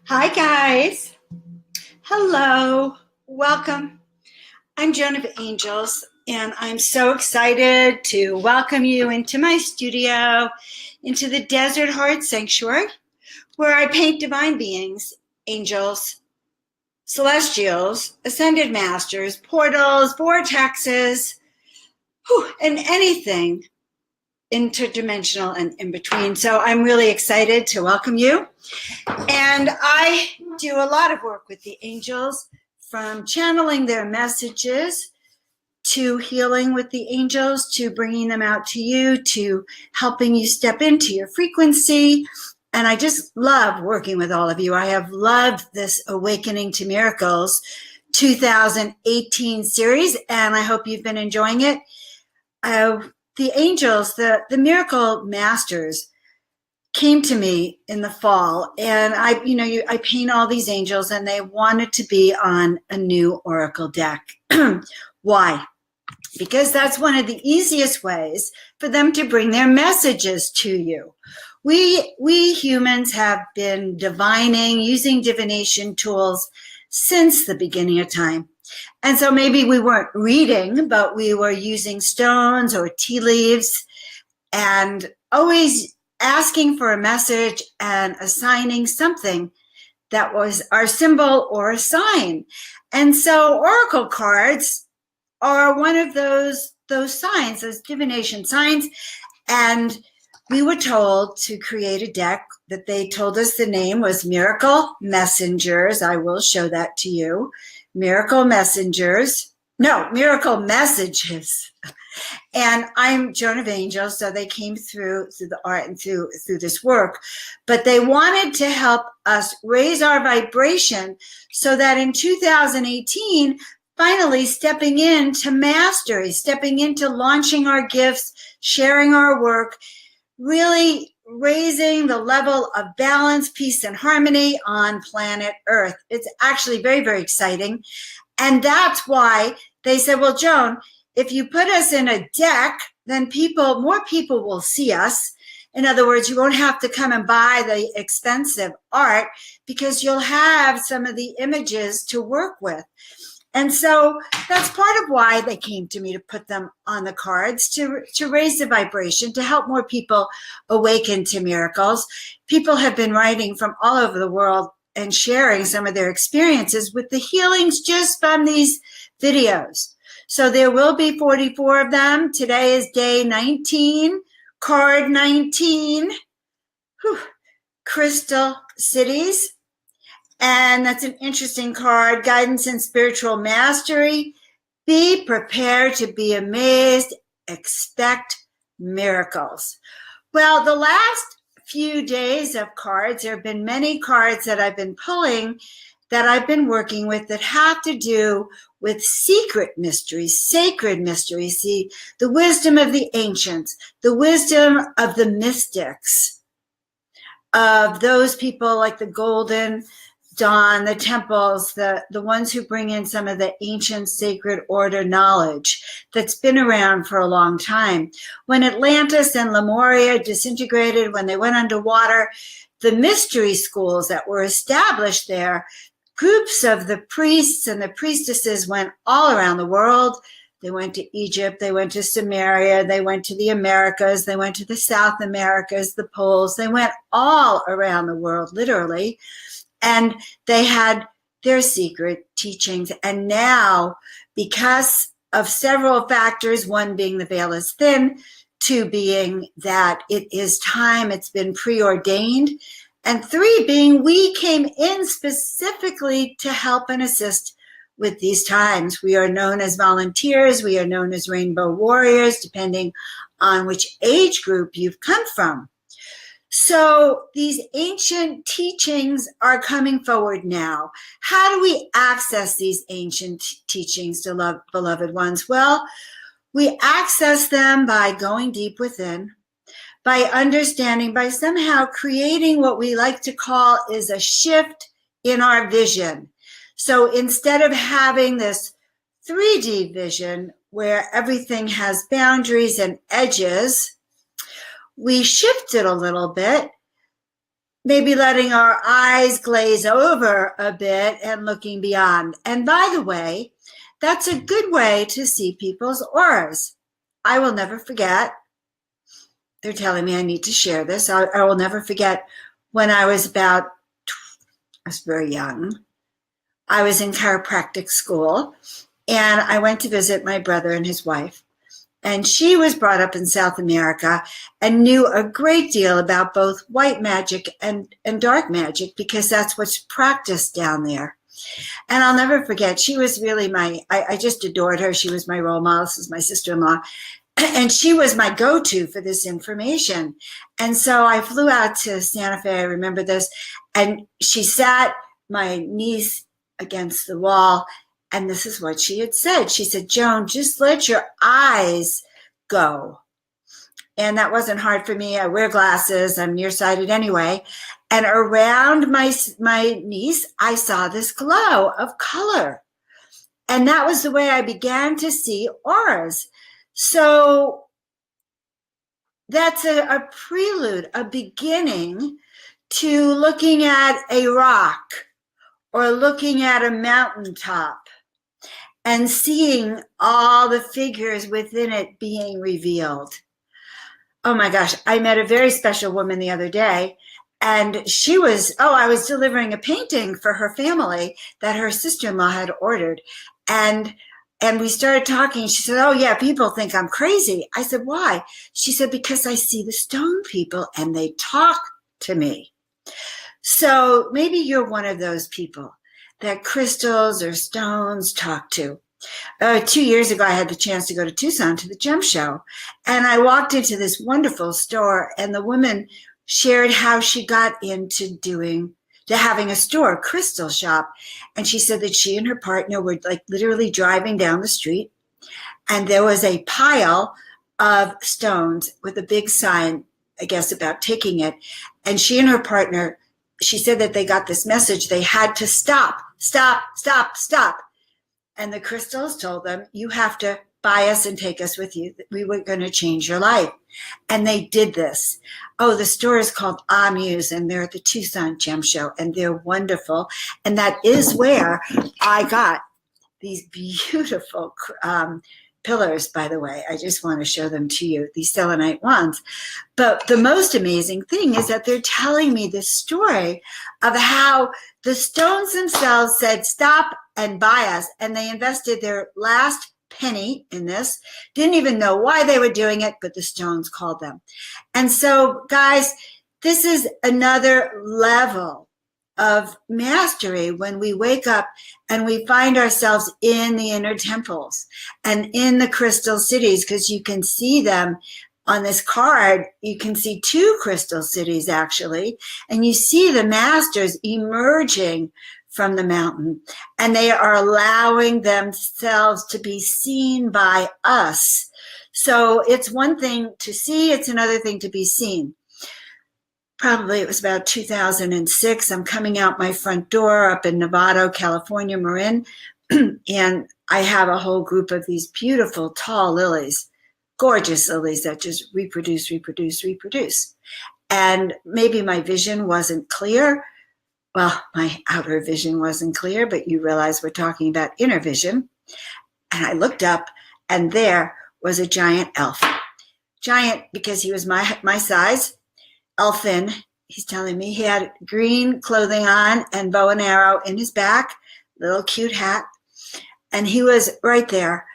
Hi, guys. Hello. Welcome. I'm Joan of Angels, and I'm so excited to welcome you into my studio, into the Desert Heart Sanctuary, where I paint divine beings, angels, celestials, ascended masters, portals, vortexes, and anything interdimensional and in between. So I'm really excited to welcome you. And I do a lot of work with the angels, from channeling their messages to healing with the angels, to bringing them out to you, to helping you step into your frequency. And I just love working with all of you. I have loved this Awakening to Miracles 2018 series, and I hope you've been enjoying it. The angels, the miracle masters, came to me in the fall, and I paint all these angels, and they wanted to be on a new oracle deck. Why? Because that's one of the easiest ways for them to bring their messages to you. We humans have been divining, using divination tools since the beginning of time. And so maybe we weren't reading, but we were using stones or tea leaves, and always asking for a message and assigning something that was our symbol or a sign. And so oracle cards are one of those signs, those divination signs. And we were told to create a deck that they told us the name was Miracle Messengers. I will show that to you. Miracle Messengers. No, Miracle Messages. And I'm Joan of Angels, so they came through the art and through this work. But they wanted to help us raise our vibration so that in 2018, finally stepping into mastery, stepping into launching our gifts, sharing our work, really raising the level of balance, peace, and harmony on planet Earth. It's actually very, very exciting. And that's why they said, well, Joan, if you put us in a deck, then more people will see us. In other words, you won't have to come and buy the expensive art because you'll have some of the images to work with. And so that's part of why they came to me, to put them on the cards, to raise the vibration, to help more people awaken to miracles. People have been writing from all over the world and sharing some of their experiences with the healings just from these videos. So there will be 44 of them. Today is day 19, card 19, Crystal Cities. And that's an interesting card, Guidance and Spiritual Mastery. Be prepared to be amazed. Expect miracles. Well, the last few days of cards, there have been many cards that I've been pulling, that I've been working with, that have to do with secret mysteries, sacred mysteries, the wisdom of the ancients, the wisdom of the mystics, of those people like the Golden Dawn, the temples, the ones who bring in some of the ancient sacred order knowledge that's been around for a long time. When Atlantis and Lemuria disintegrated, when they went underwater, the mystery schools that were established there, groups of the priests and the priestesses went all around the world. They went to Egypt, they went to Sumeria, they went to the Americas, they went to the South Americas, the poles, they went all around the world, literally. And they had their secret teachings. And now, because of several factors, one being the veil is thin, two being that it is time, it's been preordained, and three being we came in specifically to help and assist with these times. We are known as volunteers, we are known as rainbow warriors, depending on which age group you've come from. So these ancient teachings are coming forward now. How do we access these ancient teachings, beloved ones? Well, we access them by going deep within, by understanding, by somehow creating what we like to call is a shift in our vision. So instead of having this 3D vision where everything has boundaries and edges, we shifted a little bit, maybe letting our eyes glaze over a bit and looking beyond. And by the way, that's a good way to see people's auras. I will never forget. They're telling me I need to share this. I will never forget when I was very young. I was in chiropractic school, and I went to visit my brother and his wife. And she was brought up in South America and knew a great deal about both white magic and dark magic, because that's what's practiced down there. And I'll never forget, she was really I just adored her. She was my role model. This is my sister-in-law. And she was my go-to for this information. And so I flew out to Santa Fe, I remember this, and she sat my niece against the wall, and this is what she had said. She said, Joan, just let your eyes go. And that wasn't hard for me. I wear glasses. I'm nearsighted anyway. And around my niece, I saw this glow of color. And that was the way I began to see auras. So that's a prelude, a beginning to looking at a rock or looking at a mountaintop and seeing all the figures within it being revealed. Oh my gosh, I met a very special woman the other day, and she was, I was delivering a painting for her family that her sister-in-law had ordered. And we started talking. She said, oh yeah, people think I'm crazy. I said, why? She said, because I see the stone people and they talk to me. So maybe you're one of those people that crystals or stones talk to. 2 years ago, I had the chance to go to Tucson to the gem show, and I walked into this wonderful store, and the woman shared how she got into having a store, a crystal shop. And she said that she and her partner were like literally driving down the street, and there was a pile of stones with a big sign, I guess, about taking it. And she and her partner, she said that they got this message. They had to stop. And the crystals told them, you have to buy us and take us with you. We were going to change your life. And they did this. Oh, the store is called Amuse, and they're at the Tucson Gem Show, and they're wonderful. And that is where I got these beautiful pillars, by the way. I just want to show them to you, these selenite wands. But the most amazing thing is that they're telling me this story of how the stones themselves said, stop and buy us. And they invested their last penny in this, didn't even know why they were doing it, but the stones called them. And so, guys, this is another level of mastery when we wake up and we find ourselves in the inner temples and in the crystal cities, because you can see them on this card. You can see 2 crystal cities actually, and you see the masters emerging from the mountain, and they are allowing themselves to be seen by us. So it's one thing to see, it's another thing to be seen. Probably it was about 2006. I'm coming out my front door up in Novato, California, Marin, and I have a whole group of these beautiful tall lilies, gorgeous lilies that just reproduce. And maybe my vision wasn't clear. Well, my outer vision wasn't clear, but you realize we're talking about inner vision. And I looked up, and there was a giant elf. Giant because he was my size, elfin. He's telling me he had green clothing on and bow and arrow in his back, little cute hat. And he was right there.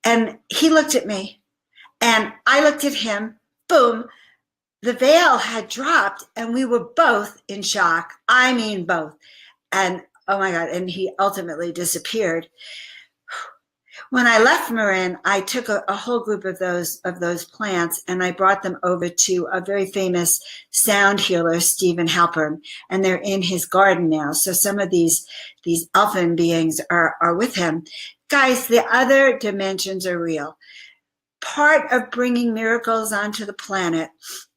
And he looked at me, and I looked at him. Boom. The veil had dropped, and we were both in shock. I mean, both. And oh my God, and he ultimately disappeared. When I left Marin, I took a whole group of those plants, and I brought them over to a very famous sound healer, Stephen Halpern, and they're in his garden now. So some of these elfin beings are with him. Guys, the other dimensions are real. Part of bringing miracles onto the planet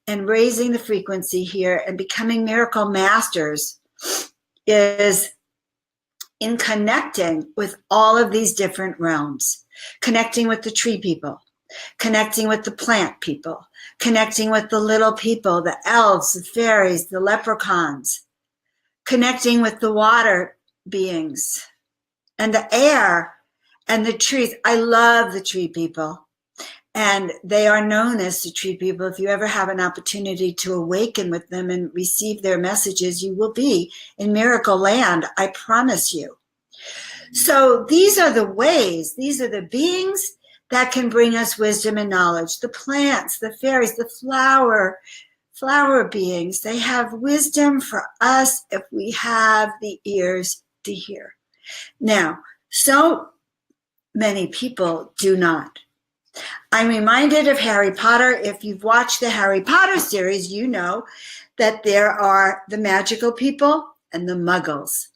and raising the frequency here and becoming miracle masters is in connecting with all of these different realms, connecting with the tree people, connecting with the plant people, connecting with the little people, the elves, the fairies, the leprechauns, connecting with the water beings and the air and the trees. I love the tree people. And they are known as the tree people. If you ever have an opportunity to awaken with them and receive their messages, you will be in miracle land, I promise you. So these are the ways, these are the beings that can bring us wisdom and knowledge. The plants, the fairies, the flower beings, they have wisdom for us if we have the ears to hear. Now, so many people do not. I'm reminded of Harry Potter. If you've watched the Harry Potter series, you know that there are the magical people and the muggles.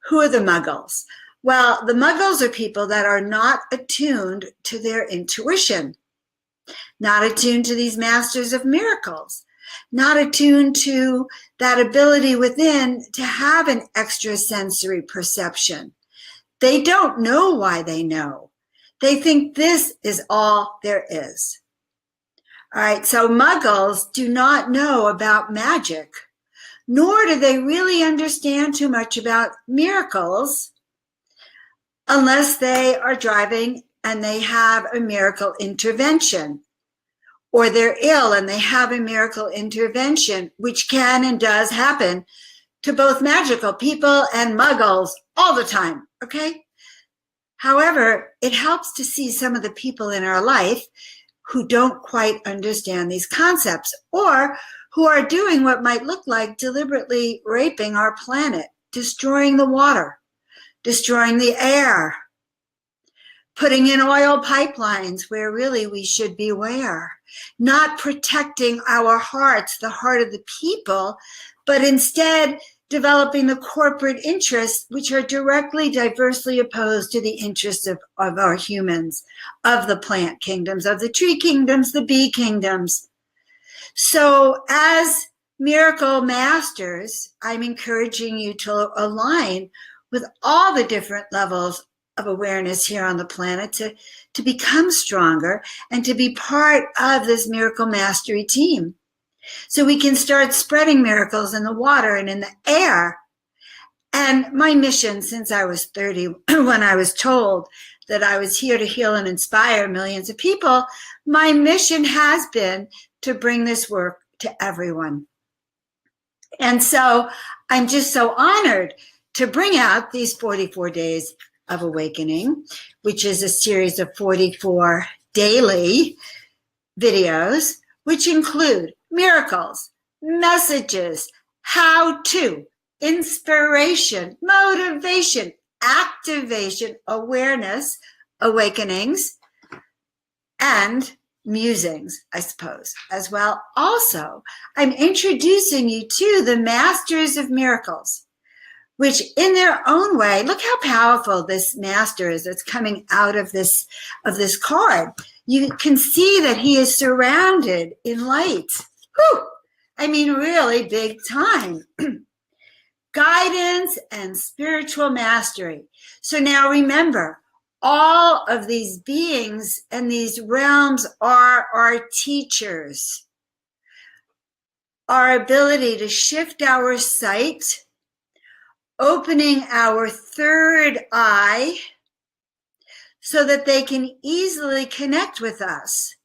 Who are the muggles? Well, the muggles are people that are not attuned to their intuition, not attuned to these masters of miracles, not attuned to that ability within to have an extrasensory perception. They don't know why they know. They think this is all there is. All right, so muggles do not know about magic, nor do they really understand too much about miracles unless they are driving and they have a miracle intervention, or they're ill and they have a miracle intervention, which can and does happen to both magical people and muggles all the time, okay? However, it helps to see some of the people in our life who don't quite understand these concepts or who are doing what might look like deliberately raping our planet, destroying the water, destroying the air, putting in oil pipelines where really we should beware, not protecting our hearts, the heart of the people, but instead developing the corporate interests, which are directly diversely opposed to the interests of our humans, of the plant kingdoms, of the tree kingdoms, the bee kingdoms. So as miracle masters, I'm encouraging you to align with all the different levels of awareness here on the planet to become stronger and to be part of this miracle mastery team. So we can start spreading miracles in the water and in the air. And my mission since I was 30, when I was told that I was here to heal and inspire millions of people, my mission has been to bring this work to everyone. And so I'm just so honored to bring out these 44 days of awakening, which is a series of 44 daily videos, which include miracles, messages, how-to, inspiration, motivation, activation, awareness, awakenings, and musings, I suppose, as well. Also, I'm introducing you to the Masters of Miracles, which in their own way, look how powerful this master is that's coming out of this card. You can see that he is surrounded in light. Whew! I mean, really big time. Guidance and spiritual mastery. So now remember, all of these beings and these realms are our teachers. Our ability to shift our sight, opening our third eye so that they can easily connect with us.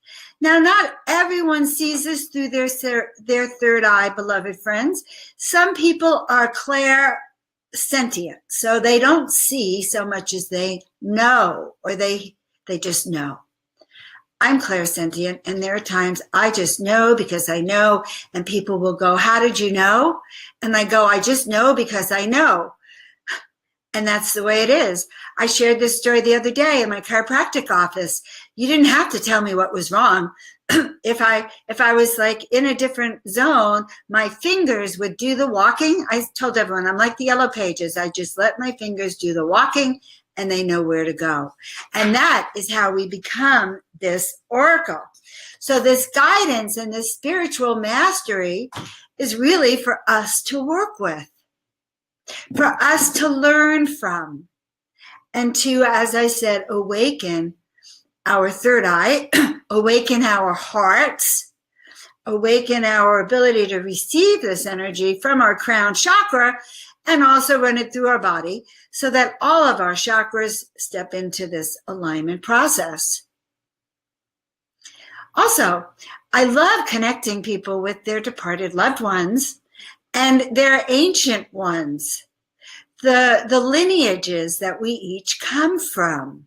Now, not everyone sees this through their third eye, beloved friends. Some people are clairsentient, so they don't see so much as they know, or they just know. I'm clairsentient, and there are times I just know because I know, and people will go, "How did you know?" And I go, "I just know because I know." And that's the way it is. I shared this story the other day in my chiropractic office. You didn't have to tell me what was wrong. If I was like in a different zone, my fingers would do the walking. I told everyone, I'm like the yellow pages. I just let my fingers do the walking and they know where to go. And that is how we become this oracle. So this guidance and this spiritual mastery is really for us to work with, for us to learn from, and to, as I said, awaken our third eye awaken our hearts, awaken our ability to receive this energy from our crown chakra, and also run it through our body so that all of our chakras step into this alignment process. Also, I love connecting people with their departed loved ones and their ancient ones, the lineages that we each come from.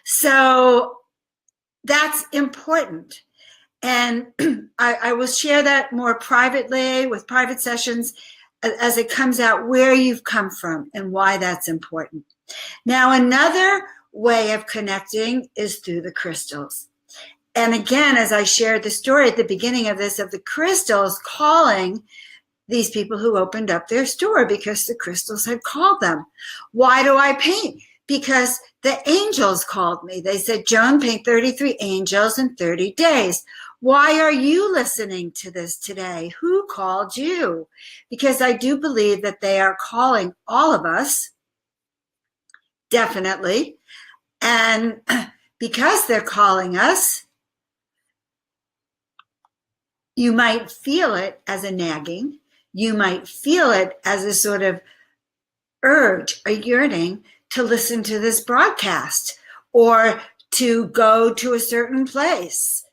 So that's important. And I will share that more privately with private sessions as it comes out where you've come from and why that's important. Now, another way of connecting is through the crystals. And again, as I shared the story at the beginning of this, of the crystals calling these people who opened up their store because the crystals had called them. Why do I paint? Because the angels called me. They said, Joan, paint 33 angels in 30 days. Why are you listening to this today? Who called you? Because I do believe that they are calling all of us, definitely. And because they're calling us, you might feel it as a nagging. You might feel it as a sort of urge, a yearning to listen to this broadcast or to go to a certain place.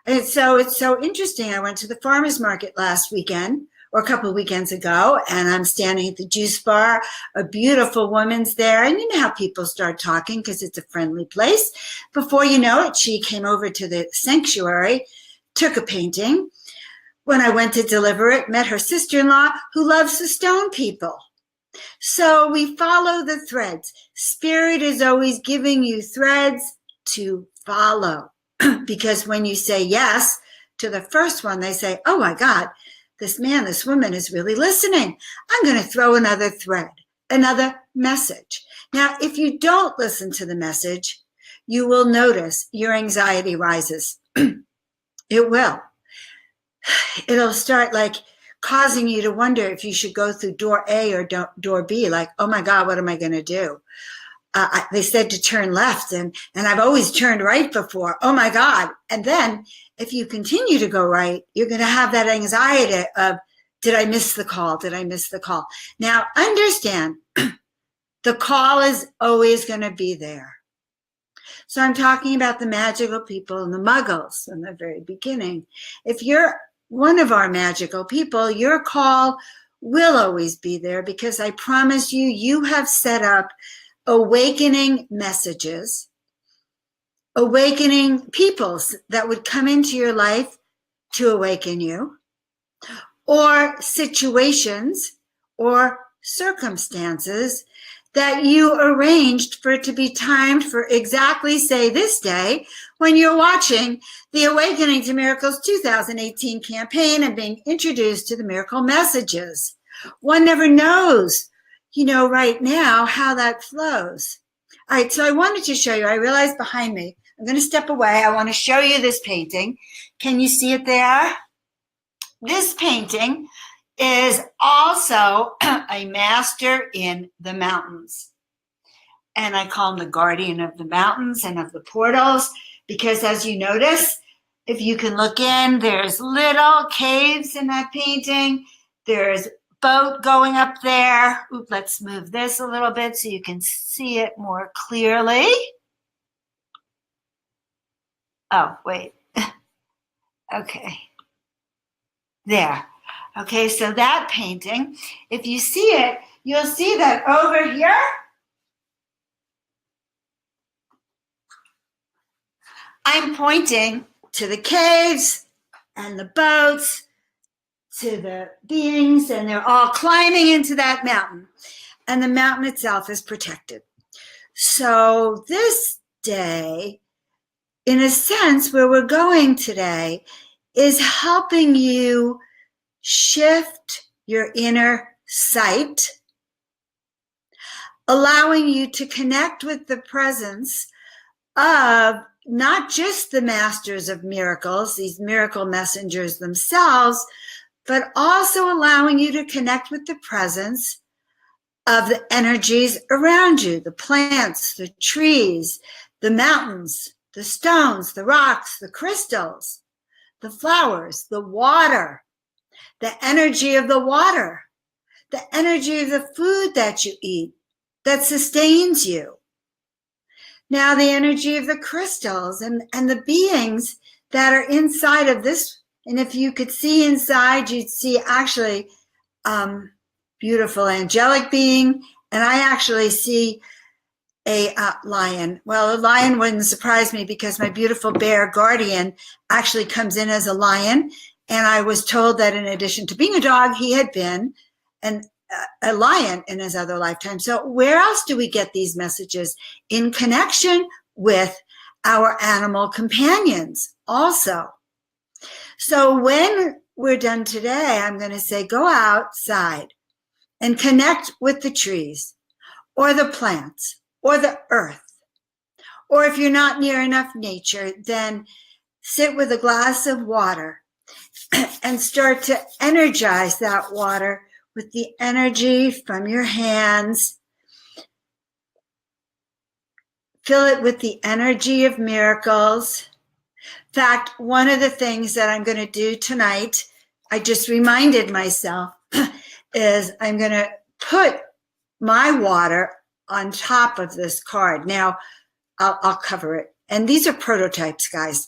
And so it's so interesting. I went to the farmer's market last weekend or a couple of weekends ago, and I'm standing at the juice bar. A beautiful woman's there. And you know how people start talking because it's a friendly place. Before you know it, she came over to the sanctuary, took a painting. When I went to deliver it, met her sister-in-law who loves to stone people. So we follow the threads. Spirit is always giving you threads to follow. Because when you say yes to the first one, they say, oh my God, this man, this woman is really listening. I'm going to throw another thread, another message. Now, if you don't listen to the message, you will notice your anxiety rises. It will. It'll start like causing you to wonder if you should go through door A or door B, like, oh my God, what am I going to do? They said to turn left, and I've always turned right before. Oh my God. And then if you continue to go right, you're going to have that anxiety of, did I miss the call? Did I miss the call? Now, understand, the call is always going to be there. So I'm talking about the magical people and the muggles in the very beginning. If you're one of our magical people, your call will always be there because I promise you, you have set up awakening messages, awakening peoples that would come into your life to awaken you, or situations or circumstances that you arranged for it to be timed for exactly, say, this day when you're watching the Awakening to Miracles 2018 campaign and being introduced to the miracle messages. One never knows, right now how that flows. All right, so I wanted to show you, I realized behind me, I'm going to step away. I want to show you this painting. Can you see it there? This painting is also a master in the mountains. And I call him the guardian of the mountains and of the portals, because as you notice, if you can look in, there's little caves in that painting. There's boat going up there. Ooh, let's move this a little bit so you can see it more clearly. Oh, wait. Okay. There. Okay, so that painting, if you see it, you'll see that over here, I'm pointing to the caves and the boats, to the beings, and they're all climbing into that mountain. And the mountain itself is protected. So this day, in a sense, where we're going today, is helping you shift your inner sight, allowing you to connect with the presence of not just the masters of miracles, these miracle messengers themselves, but also allowing you to connect with the presence of the energies around you, the plants, the trees, the mountains, the stones, the rocks, the crystals, the flowers, the water, the energy of the water, the energy of the food that you eat that sustains you. Now the energy of the crystals and the beings that are inside of this. And if you could see inside, you'd see actually beautiful angelic being. And I actually see a lion. Well, a lion wouldn't surprise me because my beautiful bear guardian actually comes in as a lion. And I was told that in addition to being a dog, he had been a lion in his other lifetime. So where else do we get these messages? In connection with our animal companions also. So when we're done today, I'm going to say, go outside and connect with the trees or the plants or the earth. Or if you're not near enough nature, then sit with a glass of water and start to energize that water with the energy from your hands. Fill it with the energy of miracles. In fact, one of the things that I'm going to do tonight, I just reminded myself, is I'm going to put my water on top of this card. Now, I'll cover it. And these are prototypes, guys.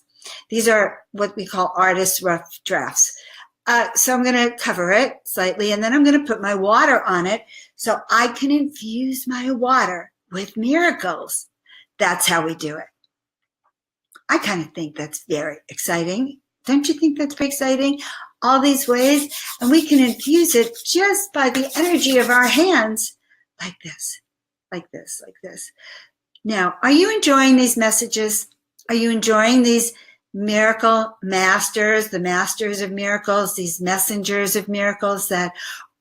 These are what we call artist's rough drafts. So I'm going to cover it slightly, and then I'm going to put my water on it so I can infuse my water with miracles. That's how we do it. I kind of think that's very exciting. Don't you think that's very exciting? All these ways, and we can infuse it just by the energy of our hands, like this, like this, like this. Now, are you enjoying these messages? Are you enjoying these miracle masters, the masters of miracles, these messengers of miracles that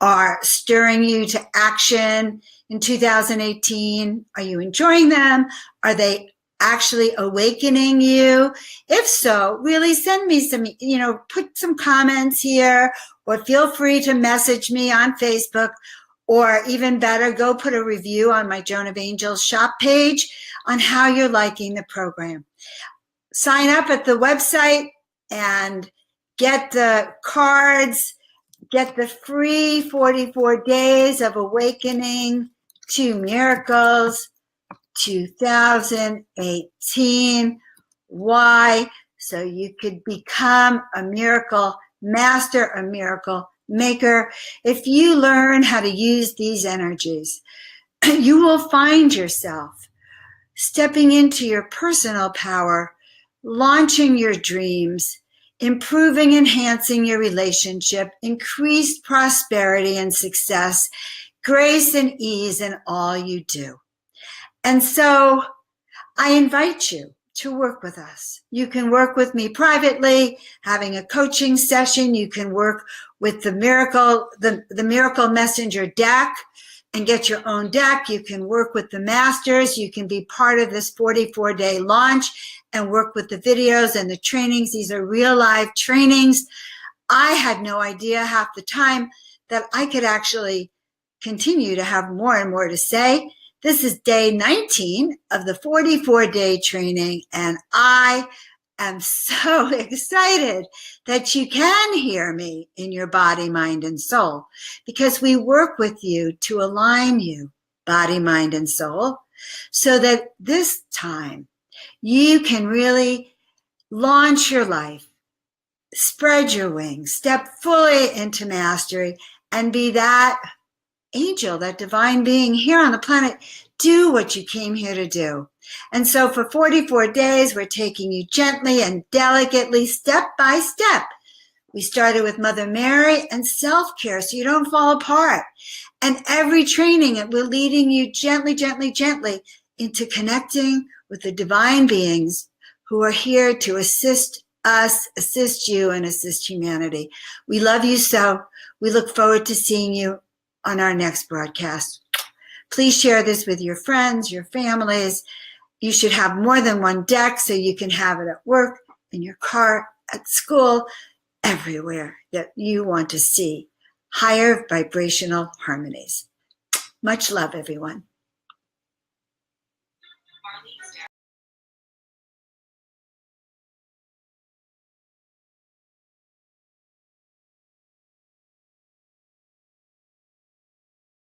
are stirring you to action in 2018? Are you enjoying them? Are they actually awakening you? If so, really send me some, put some comments here, or feel free to message me on Facebook, or even better, go put a review on my Joan of Angels shop page on how you're liking the program. Sign up at the website and get the cards, get the free 44 days of awakening to miracles 2018. Why? So you could become a miracle master, a miracle maker. If you learn how to use these energies, you will find yourself stepping into your personal power, launching your dreams, improving, enhancing your relationship, increased prosperity and success, grace and ease in all you do. And so I invite you to work with us. You can work with me privately, having a coaching session. You can work with the Miracle Messenger deck and get your own deck. You can work with the masters. You can be part of this 44-day launch and work with the videos and the trainings. These are real live trainings. I had no idea half the time that I could actually continue to have more and more to say. This is day 19 of the 44-day training, and I am so excited that you can hear me in your body, mind, and soul, because we work with you to align you, body, mind, and soul, so that this time you can really launch your life, spread your wings, step fully into mastery, and be that angel, that divine being here on the planet. Do what you came here to do. And so for 44 days, we're taking you gently and delicately, step by step. We started with Mother Mary and self-care so you don't fall apart. And every training, we're leading you gently, gently, gently into connecting with the divine beings who are here to assist us, assist you, and assist humanity. We love you so. We look forward to seeing you on our next broadcast. Please share this with your friends, your families. You should have more than one deck so you can have it at work, in your car, at school, everywhere that you want to see higher vibrational harmonies. Much love, everyone.